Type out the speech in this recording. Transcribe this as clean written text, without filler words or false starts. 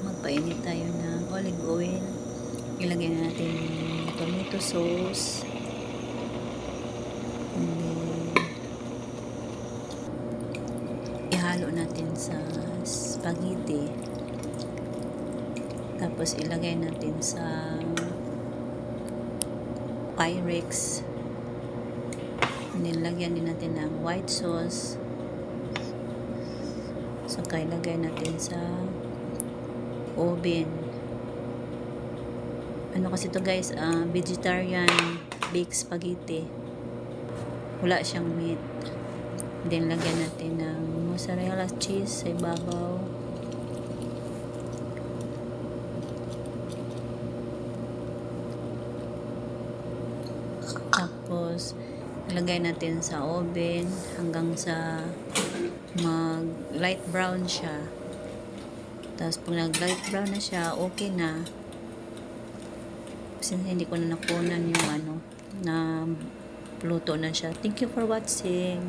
magpainit tayo ng olive oil. Ilagay natin yung tomato sauce. And then, ihalo natin sa spaghetti. Tapos ilagay natin sa Pyrex. And then, lagyan din natin ng white sauce. Saka ilagay natin sa oven. Ano kasi to guys, vegetarian baked spaghetti. Wala siyang meat. Then lagyan natin ng mozzarella cheese sa ibabaw. Tapos ilagay natin sa oven hanggang sa mag light brown siya. Tapos pag nag light brown na siya, okay na. Kasi hindi ko na nakunan yung na luto na siya. Thank you for watching.